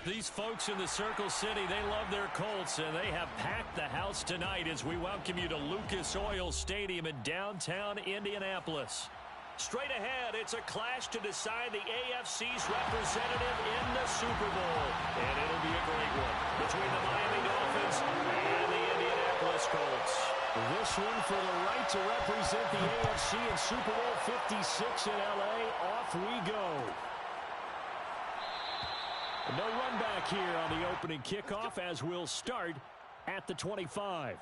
These folks in the Circle City, they love their Colts, and they have packed the house tonight as we welcome you to Lucas Oil Stadium in downtown Indianapolis. Straight ahead, it's a clash to decide the AFC's representative in the Super Bowl. And it'll be a great one between the Miami Dolphins and the Indianapolis Colts. This one for the right to represent the AFC in Super Bowl 56 in L.A. Off we go. No run back here on the opening kickoff as we'll start at the 25.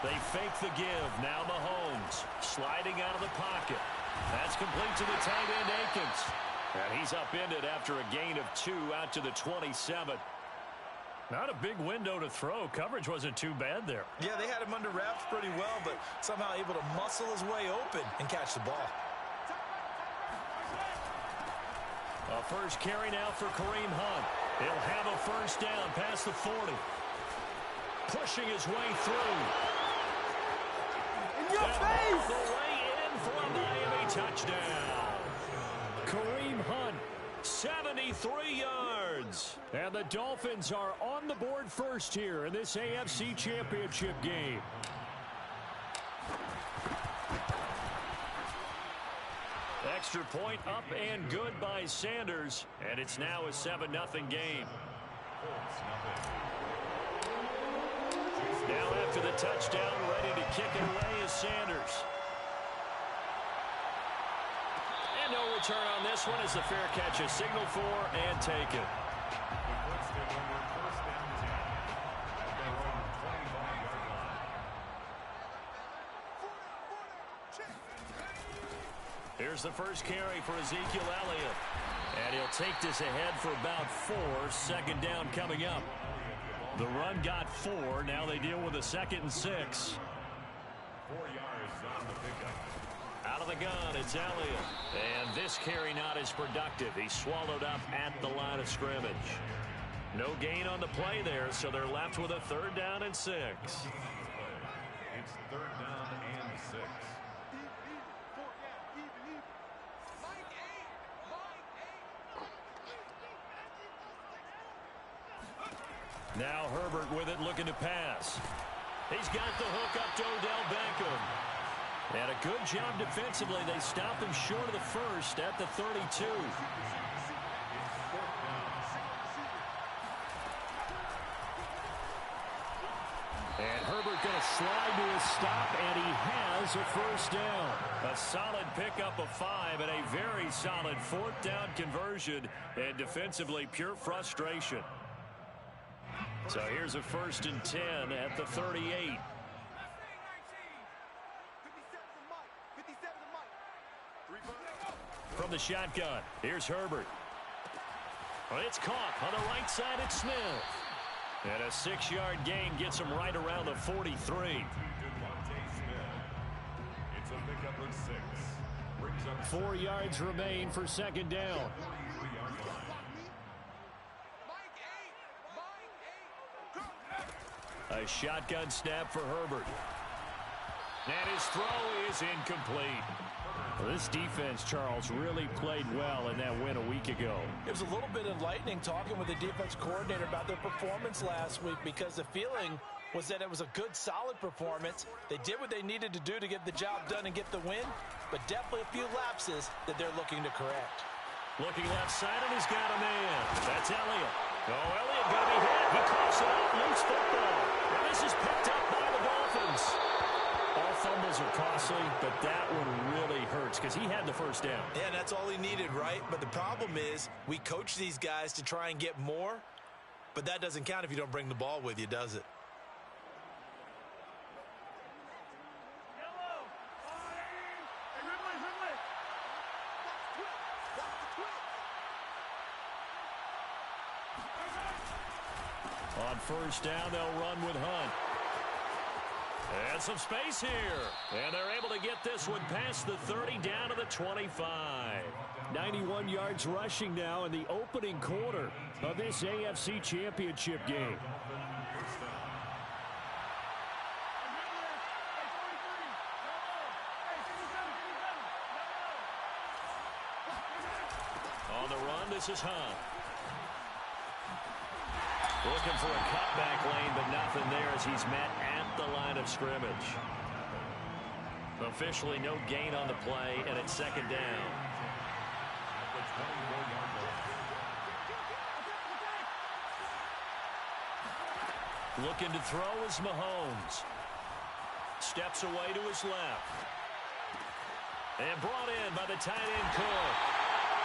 They fake the give. Now Mahomes sliding out of the pocket. That's complete to the tight end, Akins. And he's upended after a gain of 2 out to the 27. Not a big window to throw. Coverage wasn't too bad there. Yeah, they had him under wraps pretty well, but somehow able to muscle his way open and catch the ball. A first carry now for Kareem Hunt. He'll have a first down past the 40. Pushing his way through. In your face! The way in for a Miami touchdown. Kareem Hunt, 73 yards. And the Dolphins are on the board first here in this AFC Championship game. Extra point up and good by Sanders. And it's now a 7-0 game. Now after the touchdown, ready to kick it away is Sanders. And no return on this one as the fair catch is signaled for and taken. Here's the first carry for Ezekiel Elliott. And he'll take this ahead for about 4. Second down coming up. The run got 4. Now they deal with a 2nd and 6. 4 yards on the pickup. Out of the gun, it's Elliott. And this carry not as productive. He's swallowed up at the line of scrimmage. No gain on the play there, so they're left with a 3rd down and 6. It's 3rd down and 6. Now Herbert with it, looking to pass. He's got the hook up to Odell Beckham. And a good job defensively. They stopped him short of the first at the 32. And Herbert going to slide to a stop, and he has a first down. A solid pickup of 5 and a very solid 4th down conversion. And defensively, pure frustration. So here's a 1st and 10 at the 38. From the shotgun, here's Herbert. Well, it's caught on the right side. It's Smith. And a 6-yard gain gets him right around the 43. It's a pickup of 6. Brings up 4 yards remain for 2nd down. A shotgun snap for Herbert. And his throw is incomplete. Well, this defense, Charles, really played well in that win a week ago. It was a little bit enlightening talking with the defense coordinator about their performance last week, because the feeling was that it was a good, solid performance. They did what they needed to do to get the job done and get the win, but definitely a few lapses that they're looking to correct. Looking left side, and he's got a man. That's Elliott. Oh, Elliott going to be hit. He coughs it out, loose football. And this is picked up by the Dolphins. All fumbles are costly, but that one really hurts because he had the first down. Yeah, that's all he needed, right? But the problem is we coach these guys to try and get more, but that doesn't count if you don't bring the ball with you, does it? On first down, they'll run with Hunt. And some space here. And they're able to get this one past the 30 down to the 25. 91 yards rushing now in the opening quarter of this AFC Championship game. On the run, this is Hunt. Looking for a cutback lane, but nothing there as he's met at the line of scrimmage. Officially no gain on the play, and it's second down. Looking to throw is Mahomes. Steps away to his left. And brought in by the tight end Cook.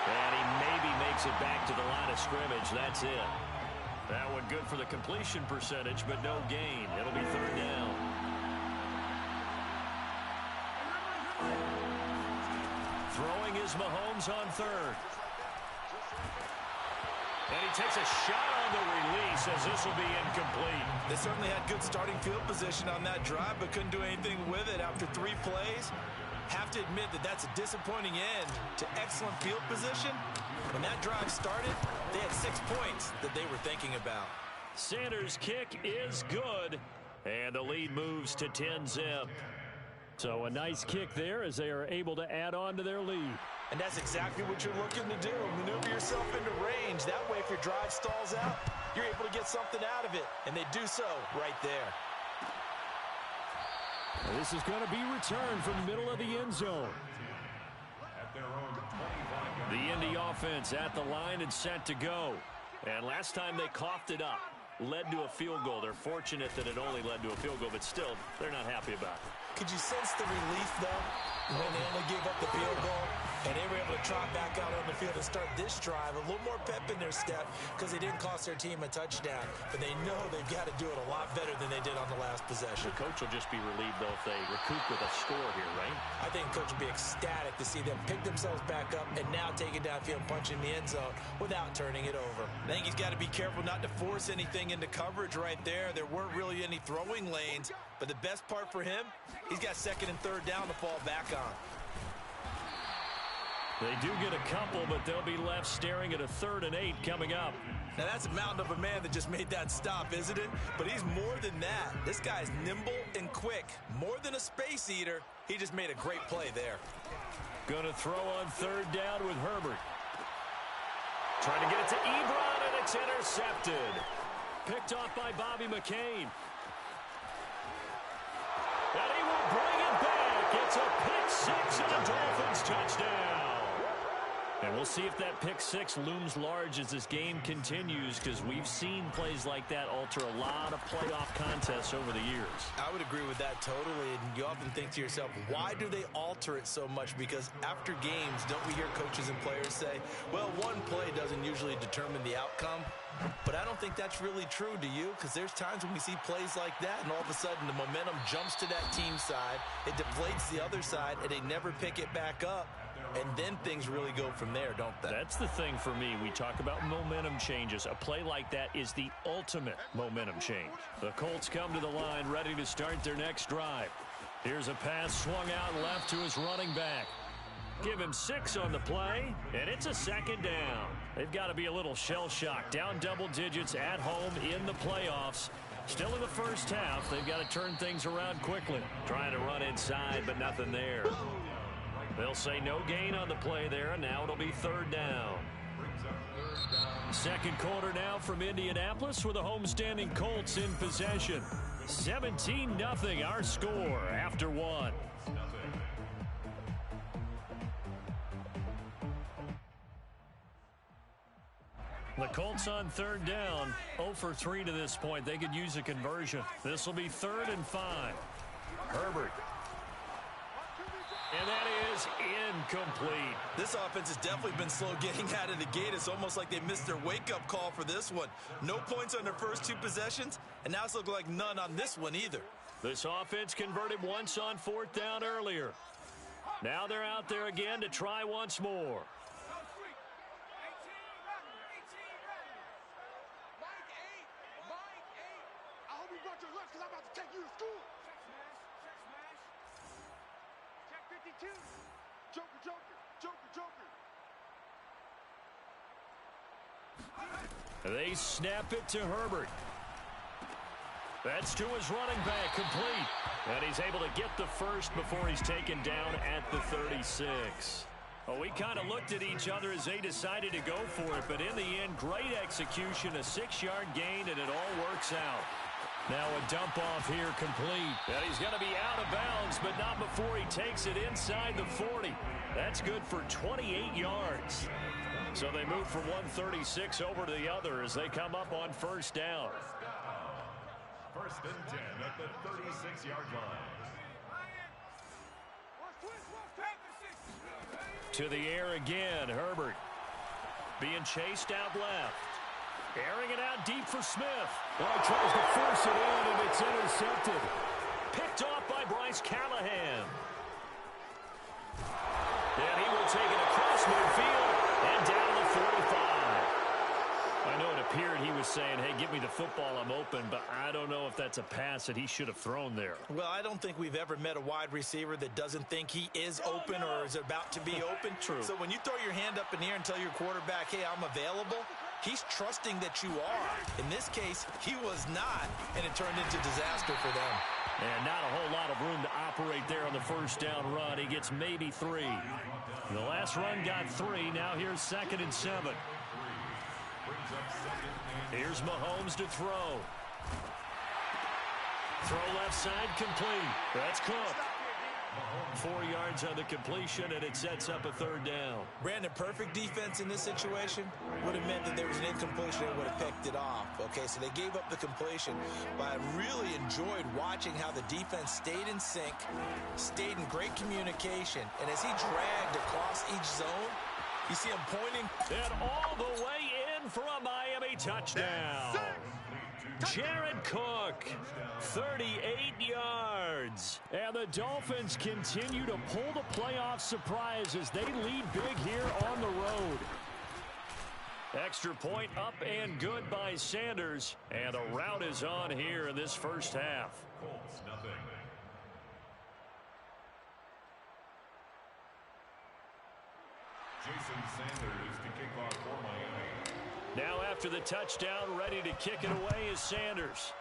And he maybe makes it back to the line of scrimmage. That's it. That one good for the completion percentage, but no gain. It'll be third down. Throwing is Mahomes on third. And he takes a shot on the release as this will be incomplete. They certainly had good starting field position on that drive, but couldn't do anything with it after 3 plays. Have to admit that that's a disappointing end to excellent field position. When that drive started, they had 6 points that they were thinking about. Sanders' kick is good, and the lead moves to 10-zip. So a nice kick there as they are able to add on to their lead. And that's exactly what you're looking to do. Maneuver yourself into range. That way, if your drive stalls out, you're able to get something out of it. And they do so right there. And this is going to be returned from the middle of the end zone. The Indy offense at the line and set to go. And last time they coughed it up, led to a field goal. They're fortunate that it only led to a field goal, but still, they're not happy about it. Could you sense the relief, though, when they only gave up the field goal and they were able to trot back out on the field and start this drive? A little more pep in their step because they didn't cost their team a touchdown. But they know they've got to do it a lot better than they did on the last possession. The coach will just be relieved, though, if they recoup with a score here, right? I think the coach will be ecstatic to see them pick themselves back up and now take it downfield and punch in the end zone without turning it over. I think he's got to be careful not to force anything into coverage right there. There weren't really any throwing lanes. But the best part for him, he's got second and third down to fall back on. They do get a couple, but they'll be left staring at a 3rd and 8 coming up. Now, that's a mountain of a man that just made that stop, isn't it? But he's more than that. This guy's nimble and quick. More than a space eater, he just made a great play there. Going to throw on 3rd down with Herbert. Trying to get it to Ebron, and it's intercepted. Picked off by Bobby McCain. And he will bring it back. It's a pick 6 and a Dolphins touchdown. And we'll see if that pick 6 looms large as this game continues, because we've seen plays like that alter a lot of playoff contests over the years. I would agree with that totally. And you often think to yourself, why do they alter it so much? Because after games, don't we hear coaches and players say, well, one play doesn't usually determine the outcome. But I don't think that's really true, do you? Because there's times when we see plays like that, and all of a sudden the momentum jumps to that team side. It deflates the other side, and they never pick it back up. And then things really go from there, don't they? That's the thing for me. We talk about momentum changes. A play like that is the ultimate momentum change. The Colts come to the line ready to start their next drive. Here's a pass swung out left to his running back. Give him 6 on the play, and it's a second down. They've got to be a little shell-shocked. Down double digits at home in the playoffs. Still in the first half. They've got to turn things around quickly. Trying to run inside, but nothing there. They'll say no gain on the play there, and now it'll be 3rd down. Second quarter now from Indianapolis with the homestanding Colts in possession. 17-0 our score after 1. The Colts on 3rd down, 0 for 3 to this point. They could use a conversion. This will be 3rd and 5. Herbert. And that is incomplete. This offense has definitely been slow getting out of the gate. It's almost like they missed their wake-up call for this one. No points on their first 2 possessions, and now it's looking like none on this one either. This offense converted once on 4th down earlier. Now they're out there again to try once more. They snap it to Herbert. That's to his running back, complete. And he's able to get the first before he's taken down at the 36. Well, we kind of looked at each other as they decided to go for it, but in the end, great execution, a 6-yard gain, and it all works out. Now a dump off here, complete. And he's going to be out of bounds, but not before he takes it inside the 40. That's good for 28 yards. So they move from 136 over to the other as they come up on first down. First and 10 at the 36-yard line. To the air again, Herbert. Being chased out left. Airing it out deep for Smith. Well, he tries to force it in, and it's intercepted. Picked off by Bryce Callahan. And he will take it across midfield and down to the 45. I know it appeared he was saying, hey, give me the football, I'm open, but I don't know if that's a pass that he should have thrown there. Well, I don't think we've ever met a wide receiver that doesn't think he is open or is about to be open. True. So when you throw your hand up in the air and tell your quarterback, hey, I'm available, he's trusting that you are. In this case, he was not, and it turned into disaster for them. And not a whole lot of room to operate there on the first down run. He gets maybe 3. The last run got 3. Now here's 2nd and 7. Here's Mahomes to throw. Throw left side, complete. That's Cook. 4 yards on the completion, and it sets up a 3rd down. Brandon, perfect defense in this situation would have meant that there was an incompletion and would have picked it off. Okay, so they gave up the completion, but I really enjoyed watching how the defense stayed in sync, stayed in great communication, and as he dragged across each zone, you see him pointing. And all the way in for a Miami touchdown. Jared Cook, 38 yards. And the Dolphins continue to pull the playoff surprise as they lead big here on the road. Extra point up and good by Sanders. And the rout is on here in this first half. Colts, nothing. Jason Sanders to kick off for Miami. Now after the touchdown, ready to kick it away is Sanders.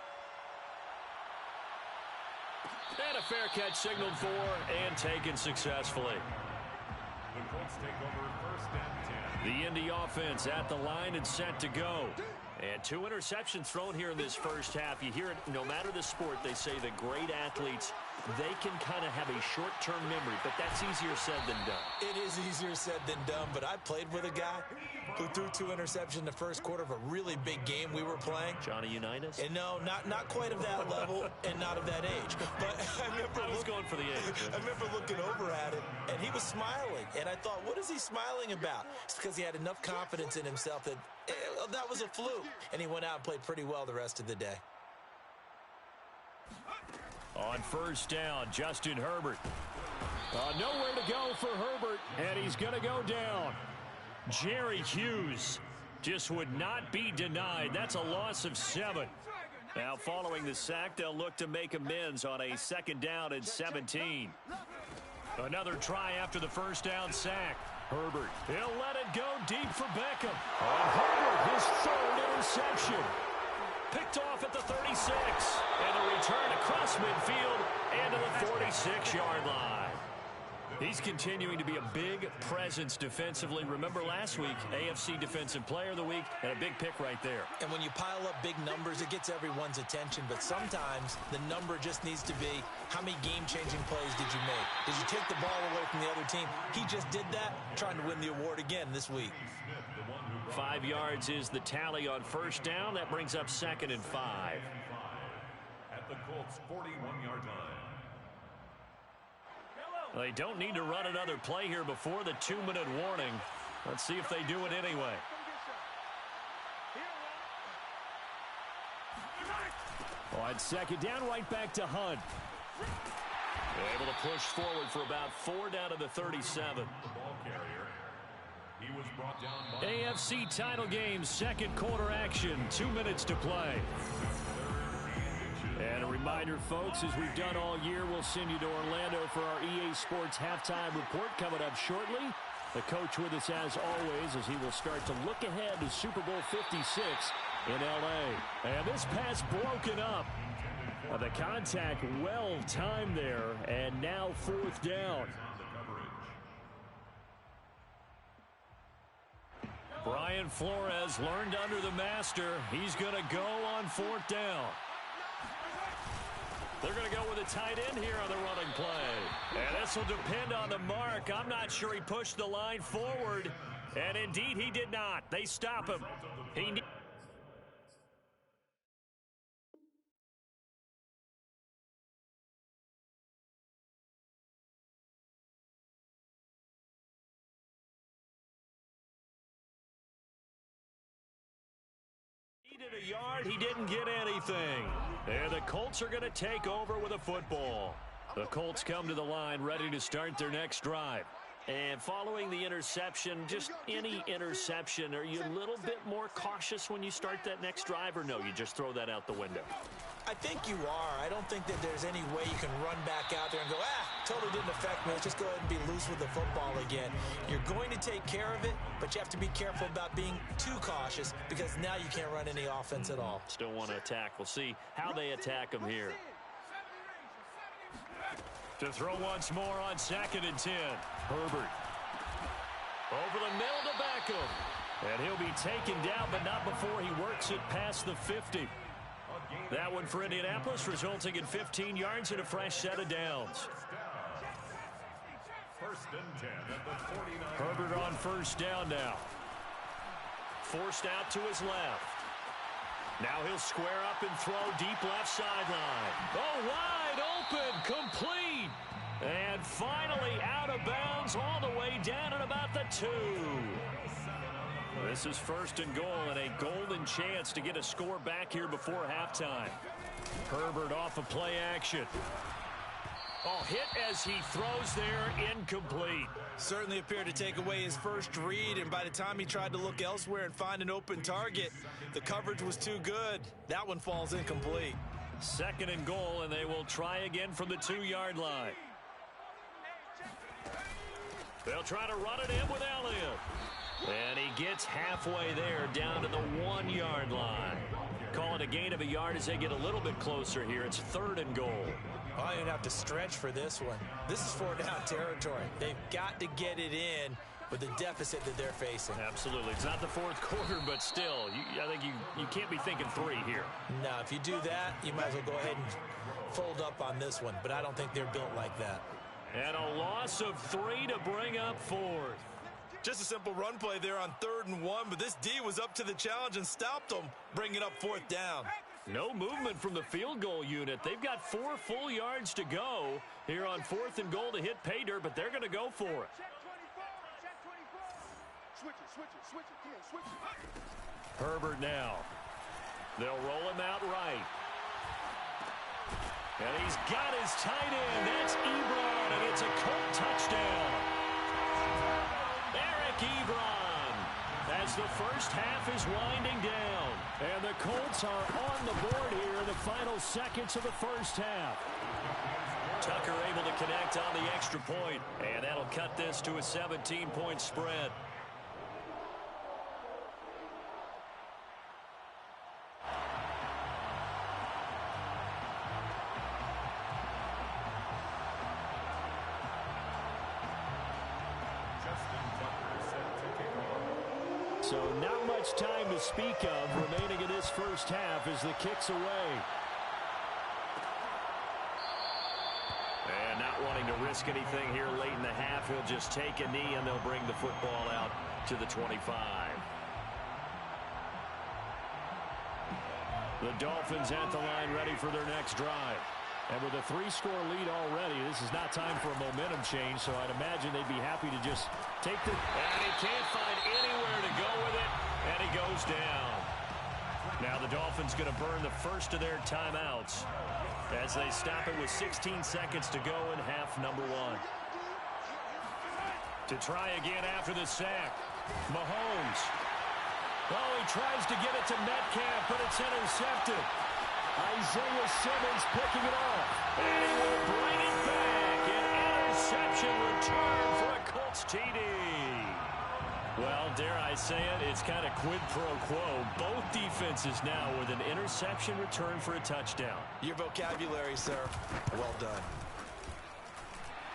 And a fair catch signaled for and taken successfully. The Colts take over 1st and 10. The Indy offense at the line and set to go. And 2 interceptions thrown here in this first half. You hear it, no matter the sport, they say the great athletes, they can kind of have a short-term memory, but that's easier said than done. It is easier said than done, but I played with a guy who threw 2 interceptions in the first quarter of a really big game we were playing. Johnny Unitas? And no, not quite of that level and not of that age. But I was going for the age. I remember looking over at him, and he was smiling. And I thought, what is he smiling about? It's because he had enough confidence in himself that that was a fluke. And he went out and played pretty well the rest of the day. On first down, Justin Herbert. Nowhere to go for Herbert, and he's going to go down. Jerry Hughes just would not be denied. That's a loss of 7. Now following the sack, they'll look to make amends on a 2nd down and 17. Another try after the first down sack. Herbert, he'll let it go deep for Beckham. On Herbert, his 3rd interception. Picked off at the 36. And a return across midfield and to the 46-yard line. He's continuing to be a big presence defensively. Remember last week, AFC Defensive Player of the Week, and a big pick right there. And when you pile up big numbers, it gets everyone's attention. But sometimes the number just needs to be, how many game-changing plays did you make? Did you take the ball away from the other team? He just did that, trying to win the award again this week. 5 yards is the tally on first down. That brings up 2nd and 5. At the Colts' 41-yard line. They don't need to run another play here before the 2-minute warning. Let's see if they do it anyway. On 2nd down, right back to Hunt. Able to push forward for about 4 down to the 37. The ball carrier. He was brought down by AFC title game, 2nd quarter action. 2 minutes to play. 3rd and inches. And a reminder, folks, as we've done all year, we'll send you to Orlando for our EA Sports halftime report coming up shortly. The coach with us as always as he will start to look ahead to Super Bowl 56 in L.A. And this pass broken up. The contact well timed there, and now fourth down. Brian Flores learned under the master. He's going to go on fourth down. They're going to go with a tight end here on the running play. And this will depend on the mark. I'm not sure he pushed the line forward. And indeed, he did not. They stop him. He needed a yard. He didn't get anything. And the Colts are going to take over with a football. The Colts come to the line ready to start their next drive. And following the interception, just any interception, are you a little bit more cautious when you start that next drive, or no, you just throw that out the window? I think you are. I don't think that there's any way you can run back out there and go, totally didn't affect me. Let's just go ahead and be loose with the football again. You're going to take care of it, but you have to be careful about being too cautious because now you can't run any offense at all. Still want to attack. We'll see how they attack them here. To throw once more on 2nd and 10. Herbert. Over the middle to Beckham. And he'll be taken down, but not before he works it past the 50. That one for Indianapolis, resulting in 15 yards and a fresh set of downs. 1st and 10 at the 49. Herbert on first down now. Forced out to his left. Now he'll square up and throw deep left sideline. Oh, wide open, complete. And finally out of bounds all the way down at about the 2. This is 1st and goal and a golden chance to get a score back here before halftime. Herbert off of play action. Oh, hit as he throws there, incomplete. Certainly appeared to take away his first read, and by the time he tried to look elsewhere and find an open target, the coverage was too good. That one falls incomplete. 2nd and goal, and they will try again from the 2-yard line. They'll try to run it in with Elliott. And he gets halfway there down to the 1-yard line. Call it a gain of a yard as they get a little bit closer here. It's 3rd and goal. Oh, you're going to have to stretch for this one. This is 4-down territory. They've got to get it in with the deficit that they're facing. Absolutely. It's not the 4th quarter, but still, I think you can't be thinking 3 here. No, if you do that, you might as well go ahead and fold up on this one. But I don't think they're built like that. And a loss of 3 to bring up 4th. Just a simple run play there on 3rd and 1, but this D was up to the challenge and stopped them, bringing up 4th down. No movement from the field goal unit. They've got 4 full yards to go here on 4th and goal to hit pay dirt, but they're going to go for it. Herbert now. They'll roll him out right. And he's got his tight end. That's Ebron, and it's a Colt touchdown. Eric Ebron, as the first half is winding down. And the Colts are on the board here in the final seconds of the first half. Tucker able to connect on the extra point, and that'll cut this to a 17-point spread. So not much time to speak of remaining in this first half as the kick's away. And not wanting to risk anything here late in the half, he'll just take a knee and they'll bring the football out to the 25. The Dolphins at the line ready for their next drive. And with a 3-score lead already, this is not time for a momentum change, so I'd imagine they'd be happy to just take the... And he can't find anywhere to go with it, and he goes down. Now the Dolphins going to burn the first of their timeouts as they stop it with 16 seconds to go in half number 1. To try again after the sack, Mahomes. Oh, he tries to get it to Metcalf, but it's intercepted. Isaiah Simmons picking it off. And he will bring it back. An interception return for a Colts TD. Well, dare I say it, it's kind of quid pro quo. Both defenses now with an interception return for a touchdown. Your vocabulary, sir. Well done.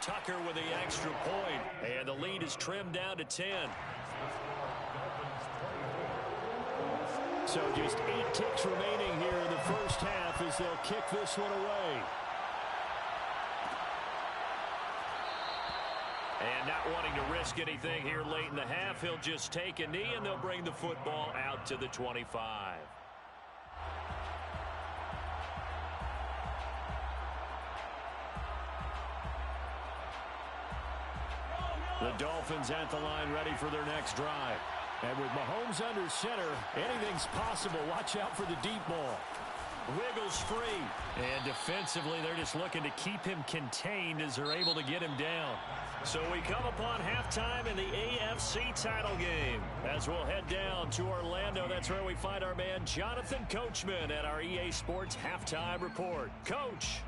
Tucker with the extra point, and the lead is trimmed down to 10. So just 8 ticks remaining here in the first half as they'll kick this one away. And not wanting to risk anything here late in the half, he'll just take a knee, and they'll bring the football out to the 25. The Dolphins at the line ready for their next drive. And with Mahomes under center, anything's possible. Watch out for the deep ball. Wiggles free. And defensively, they're just looking to keep him contained as they're able to get him down. So we come upon halftime in the AFC title game. As we'll head down to Orlando, that's where we find our man Jonathan Coachman at our EA Sports Halftime Report. Coach.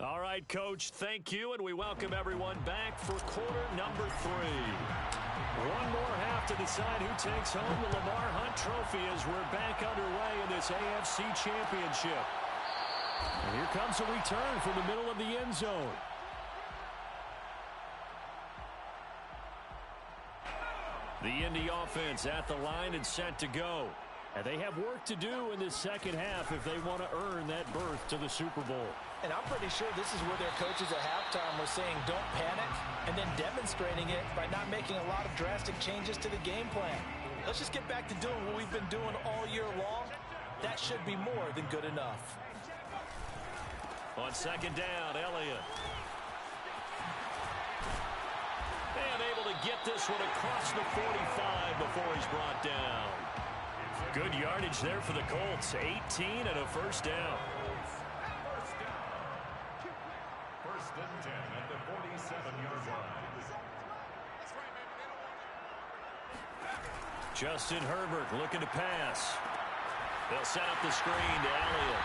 All right, Coach, thank you, and we welcome everyone back for quarter number 3. One more half to decide who takes home the Lamar Hunt Trophy as we're back underway in this AFC Championship. And here comes a return from the middle of the end zone. The Indy offense at the line and set to go. And they have work to do in this second half if they want to earn that berth to the Super Bowl. And I'm pretty sure this is where their coaches at halftime were saying don't panic, and then demonstrating it by not making a lot of drastic changes to the game plan. Let's just get back to doing what we've been doing all year long. That should be more than good enough. On second down, Elliott. And able to get this one across the 45 before he's brought down. Good yardage there for the Colts. 18 and a first down. First and 10 at the 47-yard line. Justin Herbert looking to pass. They'll set up the screen to Elliott.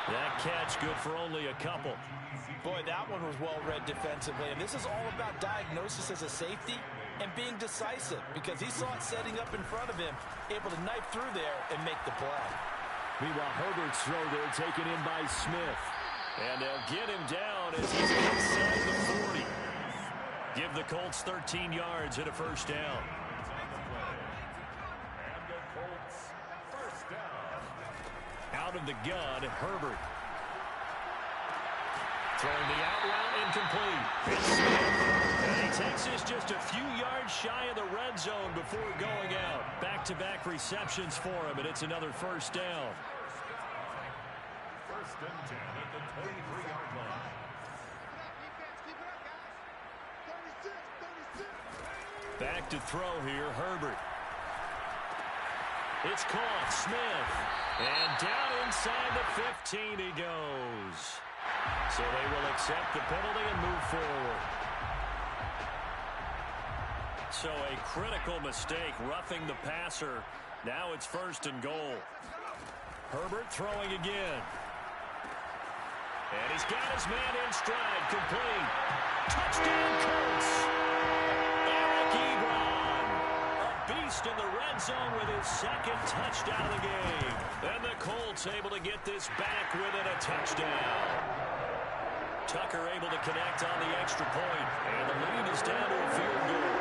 That catch good for only a couple. Boy, that one was well read defensively. And this is all about diagnosis as a safety and being decisive, because he saw it setting up in front of him, able to knife through there and make the play. Meanwhile, Herbert's throw there taken in by Smith. And they'll get him down as he's inside the 40. Give the Colts 13 yards and a first down. And the Colts first down. Out of the gun, Herbert. Throwing the out route incomplete. It's Smith. And he takes this just a few yards shy of the red zone before going out. Back-to-back receptions for him, and it's another first down. First and 10 at the 23-yard line. Back to throw here, Herbert. It's caught, Smith. And down inside the 15 he goes. So they will accept the penalty and move forward. So a critical mistake, roughing the passer. Now it's first and goal. Herbert throwing again. And he's got his man in stride, complete. Touchdown, Colts. Eric Ebron, a beast in the red zone with his second touchdown of the game. And the Colts able to get this back within a touchdown. Tucker able to connect on the extra point, and the lead is down to a field goal.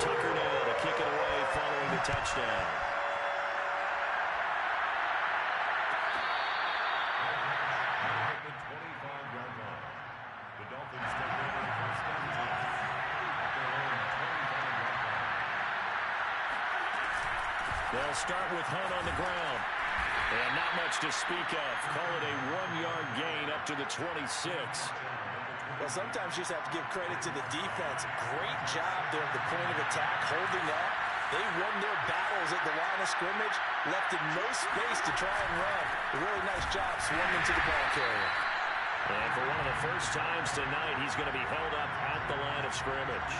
Tucker now to kick it away following the touchdown. At the 25-yard line. The Dolphins take over first and 10 at their own 25-yard line. They'll start with Hunt on the ground. And not much to speak of. Call it a 1-yard gain up to the 26. Well, sometimes you just have to give credit to the defense. Great job there at the point of attack, holding up, They won their battles at the line of scrimmage, left in no space to try and run. A really nice job swarming to the ball carrier. And for one of the first times tonight, he's going to be held up at the line of scrimmage.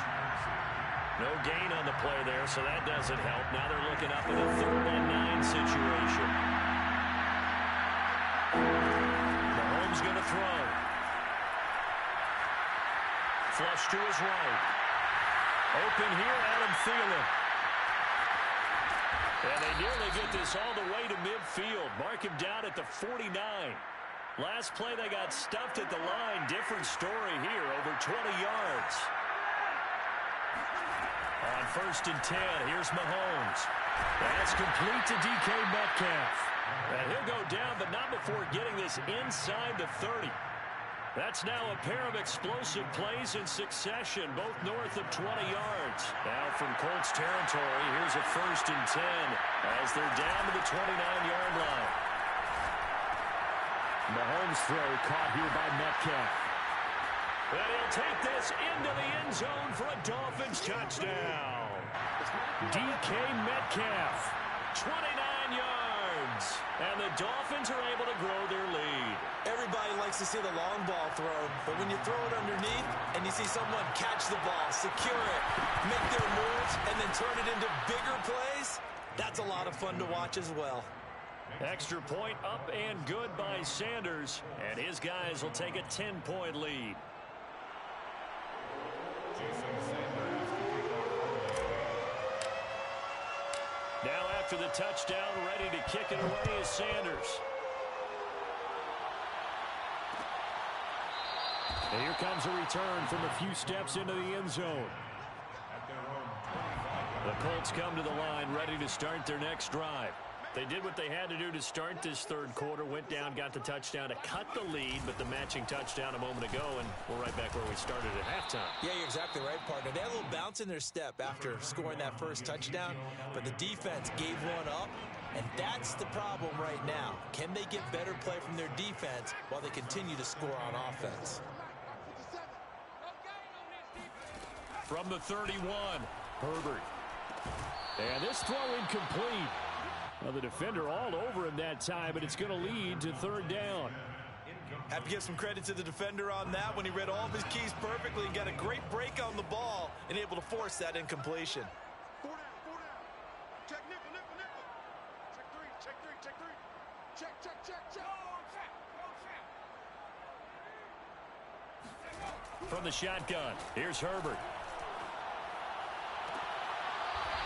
No gain on the play there, so that doesn't help. Now they're looking up in a 3rd-and-9 situation. Mahomes going to throw. Flush to his right. Open here, Adam Thielen. And they nearly get this all the way to midfield. Mark him down at the 49. Last play, they got stuffed at the line. Different story here, over 20 yards. On 1st and 10, here's Mahomes. That's complete to DK Metcalf. And he'll go down, but not before getting this inside the 30. That's now a pair of explosive plays in succession, both north of 20 yards. Now from Colts territory, here's a 1st and 10 as they're down to the 29-yard line. Mahomes throw caught here by Metcalf. And he'll take this into the end zone for a Dolphins touchdown. DK Metcalf, 29 yards. And the Dolphins are able to grow their lead. Everybody likes to see the long ball thrown, but when you throw it underneath and you see someone catch the ball, secure it, make their moves, and then turn it into bigger plays, that's a lot of fun to watch as well. Extra point up and good by Sanders, and his guys will take a 10-point lead. Now after the touchdown, ready to kick it away is Sanders. And here comes a return from a few steps into the end zone. The Colts come to the line ready to start their next drive. They did what they had to do to start this 3rd quarter, went down, got the touchdown to cut the lead, but the matching touchdown a moment ago, and we're right back where we started at halftime. Yeah, you're exactly right, partner. They had a little bounce in their step after scoring that first touchdown, but the defense gave one up, and that's the problem right now. Can they get better play from their defense while they continue to score on offense? From the 31, Herbert. And this throw incomplete. Well, the defender all over him that time, but it's going to lead to 3rd down. Have to give some credit to the defender on that when he read all of his keys perfectly and got a great break on the ball and able to force that incompletion. 4 down. Check nickel. Check 3. From the shotgun, here's Herbert.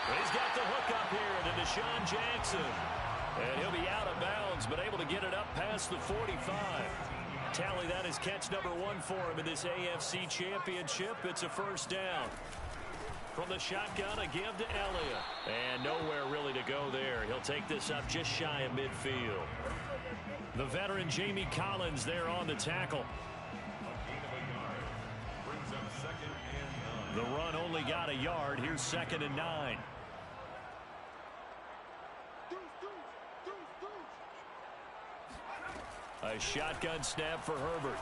He's got the hook up here to Deshaun Jackson. And he'll be out of bounds, but able to get it up past the 45. Tally, that is catch number 1 for him in this AFC Championship. It's a 1st down. From the shotgun, a give to Elliott. And nowhere really to go there. He'll take this up just shy of midfield. The veteran Jamie Collins there on the tackle. The run only got a yard. Here's 2nd and 9. A shotgun snap for Herbert.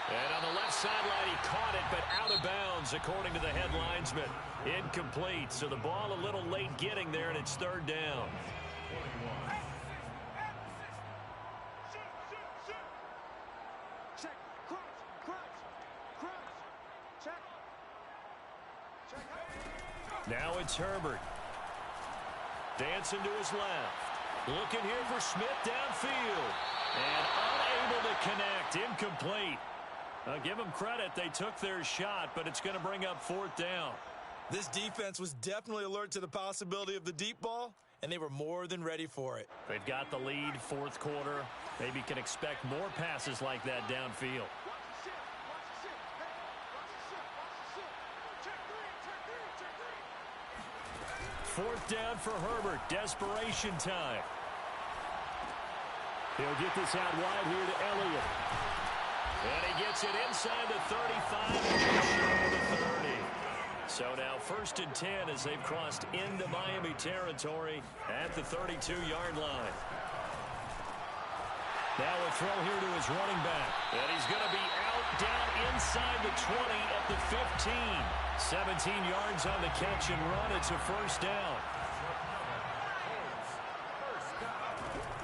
And on the left sideline, he caught it, but out of bounds, according to the head linesman. Incomplete, so the ball a little late getting there, and it's 3rd down. Now it's Herbert. Dancing to his left. Looking here for Smith downfield. And unable to connect. Incomplete. Give them credit. They took their shot, but it's going to bring up 4th down. This defense was definitely alert to the possibility of the deep ball, and they were more than ready for it. They've got the lead, 4th quarter. Maybe can expect more passes like that downfield. Fourth down for Herbert. Desperation time. He'll get this out wide here to Elliott. And he gets it inside the 35 and the 30. So now 1st and 10 as they've crossed into Miami territory at the 32-yard line. Now a throw here to his running back. And he's going to be out down inside the 20 at the 15. 17 yards on the catch and run. It's a first down.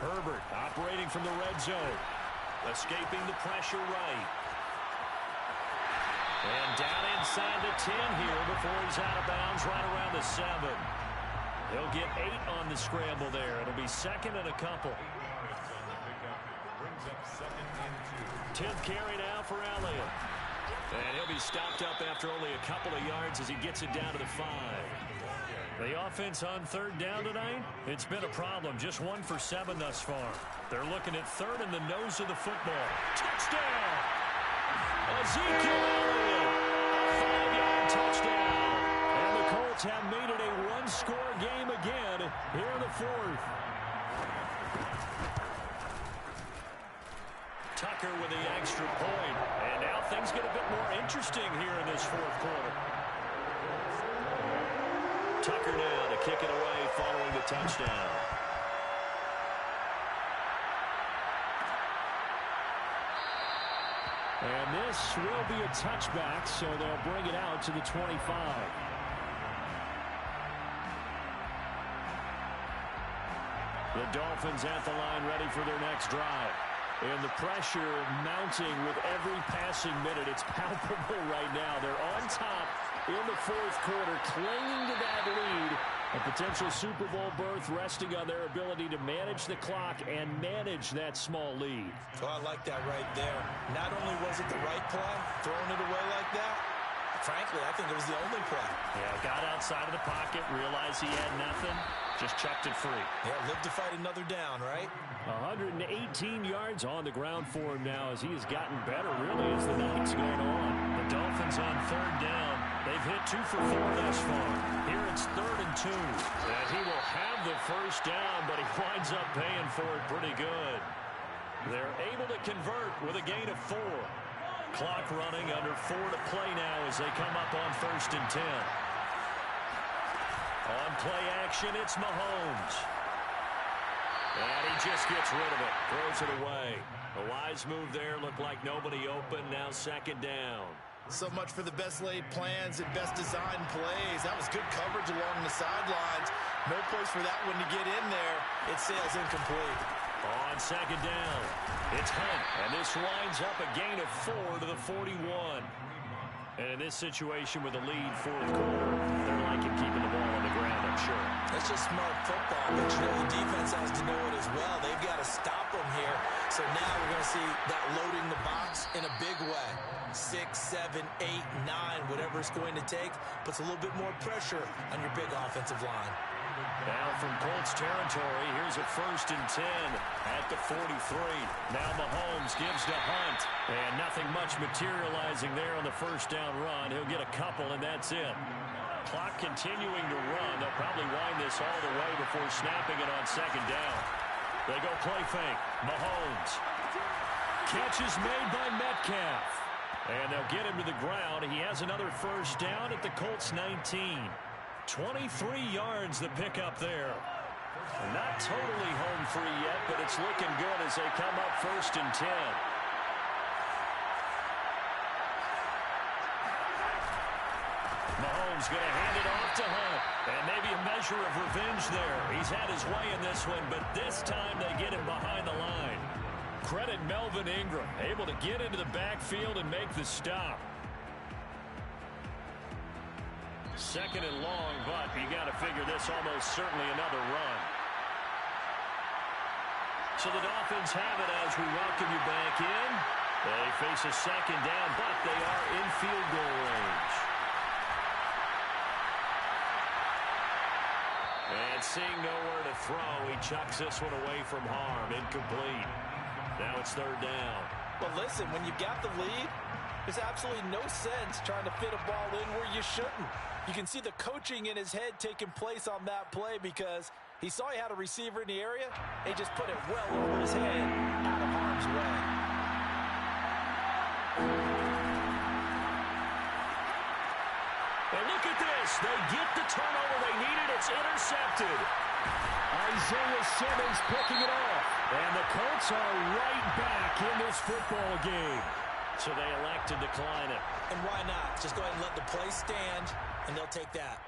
Herbert operating from the red zone. Escaping the pressure right. And down inside the 10 here before he's out of bounds right around the 7. He'll get 8 on the scramble there. It'll be second and a couple. 10th carry now for Elliott. And he'll be stopped up after only a couple of yards as he gets it down to the 5. The offense on third down tonight, it's been a problem. Just 1 for 7 thus far. They're looking at third in the nose of the football. Touchdown! Ezekiel Elliott, a 5-yard touchdown. And the Colts have made it a one-score game again here in the 4th. Tucker with the extra point. And now things get a bit more interesting here in this 4th quarter. Tucker now to kick it away following the touchdown. And this will be a touchback, so they'll bring it out to the 25. The Dolphins at the line ready for their next drive. And the pressure mounting with every passing minute. It's palpable right now. They're on top in the 4th quarter, clinging to that lead. A potential Super Bowl berth resting on their ability to manage the clock and manage that small lead. Oh, I like that right there. Not only was it the right play, throwing it away like that, frankly, I think it was the only play. Yeah, got outside of the pocket, realized he had nothing, just chucked it free. Yeah, live to fight another down, right? 118 yards on the ground for him now as he has gotten better, really, as the night's going on. The Dolphins on third down. They've hit 2 for 4 thus far. Here it's 3rd and 2. And he will have the first down, but he winds up paying for it pretty good. They're able to convert with a gain of 4. Clock running, under 4 to play now as they come up on 1st and 10. On play action, it's Mahomes. And he just gets rid of it, throws it away. A wise move there, looked like nobody open, now 2nd down. So much for the best laid plans and best designed plays. That was good coverage along the sidelines. No place for that one to get in there. It sails incomplete. On 2nd down, it's Hunt, and this winds up a gain of 4 to the 41. And in this situation with a lead 4th quarter, they're liking keeping the ball on the ground, I'm sure. That's just smart football, but you know the defense has to know it as well. They've got to stop them here. So now we're going to see that loading the box in a big way. 6, 7, 8, 9, whatever it's going to take, puts a little bit more pressure on your big offensive line. Now from Colts territory, here's a 1st and 10 at the 43. Now Mahomes gives to Hunt, and nothing much materializing there on the 1st down run. He'll get a couple, and that's it. Clock continuing to run. They'll probably wind this all the way before snapping it on 2nd down. They go play fake. Mahomes. Catch is made by Metcalf. And they'll get him to the ground. He has another 1st down at the Colts 19. 23 yards the pickup there. Not totally home free yet, but it's looking good as they come up 1st and 10. Mahomes going to hand it off to Hunt. And maybe a measure of revenge there. He's had his way in this one, but this time they get him behind the line. Credit Melvin Ingram, able to get into the backfield and make the stop. 2nd and long, but you got to figure this almost certainly another run. So the Dolphins have it as we welcome you back in. They face a 2nd down, but they are in field goal range. And seeing nowhere to throw, he chucks this one away from harm. Incomplete. Now it's 3rd down. But listen, when you got the lead, there's absolutely no sense trying to fit a ball in where you shouldn't. You can see the coaching in his head taking place on that play because he saw he had a receiver in the area and he just put it well over his head out of harm's way. And look at this. They get the turnover they needed. It's intercepted. Isaiah Simmons picking it off. And the Colts are right back in this football game. so they elect to decline it. And why not? Just go ahead and let the play stand, and they'll take that.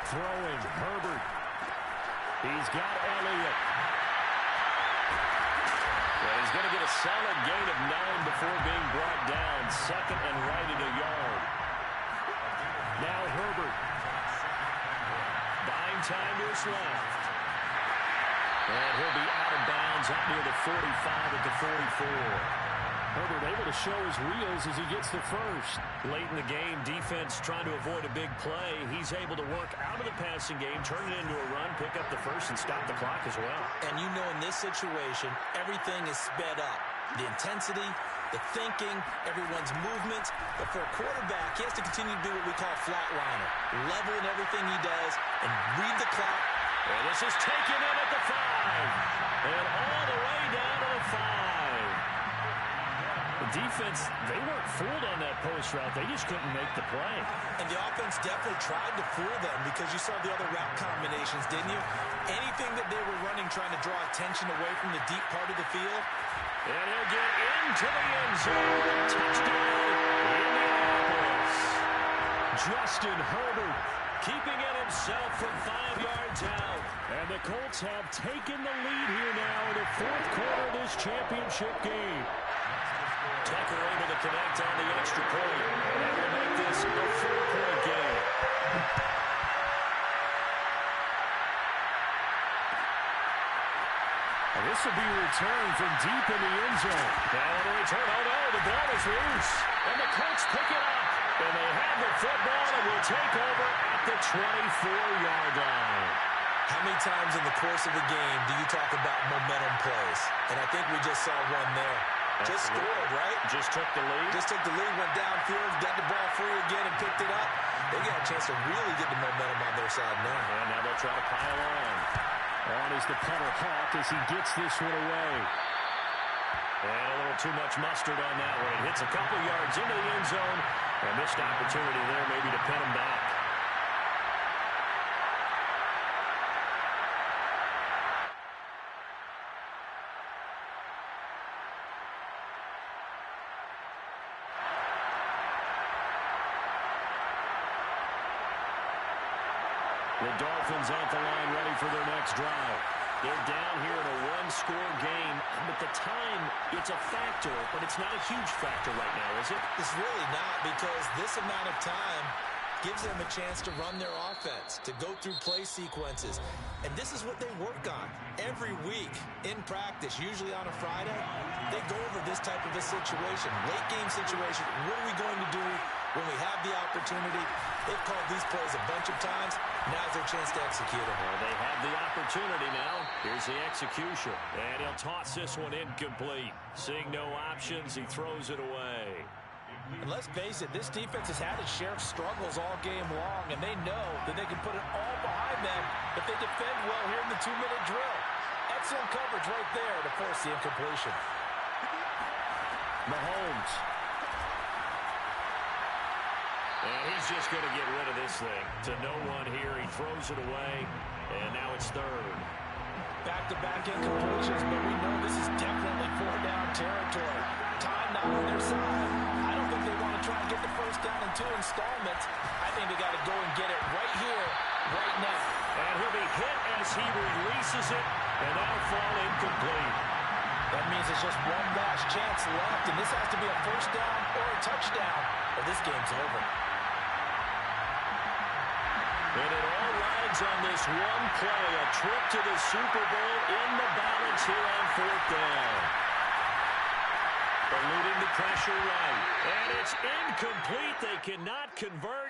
Throwing, Herbert. He's got Elliott. Well, he's going to get a solid gain of 9 before being brought down. Second and right at a yard. Now Herbert. Buying time to his left. And he'll be out of bounds out near the 45 at the 44. Herbert able to show his wheels as he gets the first. Late in the game, defense trying to avoid a big play. He's able to work out of the passing game, turn it into a run, pick up the first, and stop the clock as well. And you know in this situation, everything is sped up. The intensity, the thinking, everyone's movements. But for a quarterback, he has to continue to do what we call flatliner. Level in everything he does and read the clock. And this is taken in at the 5. And all the way down to the 5. The defense, they weren't fooled on that post route. They just couldn't make the play. And the offense definitely tried to fool them because you saw the other route combinations, didn't you? Anything that they were running trying to draw attention away from the deep part of the field. And he'll get into the end zone. Touchdown, Indianapolis. Justin Herbert keeping it himself from 5 yards out. And the Colts have taken the lead here now in the fourth quarter of this championship game. Tucker able to connect on the extra point. And that will make this a 4-point game. And this will be returned from deep in the end zone. Now on the return, oh no, the ball is loose. And the Colts pick it up. And they have the football and will take over at the 24-yard line. How many times in the course of the game do you talk about momentum plays? And I think we just saw one there. Just scored, right? Just took the lead. Just took the lead, went downfield, got the ball free again and picked it up. They got a chance to really get the momentum on their side now. And now they'll try to pile on. On is the punter Hawk as he gets this one away. And a little too much mustard on that one. It hits a couple yards into the end zone. A missed opportunity there maybe to pin him back. The Dolphins at the line ready for their next drive. They're down here in a one-score game, but the time, it's a factor, but it's not a huge factor right now, is it? It's really not, because this amount of time gives them a chance to run their offense, to go through play sequences. And this is what they work on every week in practice, usually on a Friday. They go over this type of a situation, late game situation. What are we going to do when we have the opportunity? They've called these plays a bunch of times. Now's their chance to execute them. Well, they have the opportunity now. Here's the execution. And he'll toss this one incomplete. Seeing no options, he throws it away. And let's face it, this defense has had its share of struggles all game long, and they know that they can put it all behind them if they defend well here in the 2-minute drill. Excellent coverage right there to force the incompletion. Mahomes. And he's just going to get rid of this thing. To no one here, he throws it away, and now it's third. Back-to-back incompletions, but we know this is definitely 4-down territory. Time not on their side. I don't think they want to try and get the first down in 2 installments. I think they got to go and get it right here, right now. And he'll be hit as he releases it, and that'll fall incomplete. That means there's just one last chance left, and this has to be a first down or a touchdown, or this game's over. And it all rides on this one play, a trip to the Super Bowl in the balance here on 4th down. Eluding the pressure right. And it's incomplete. They cannot convert.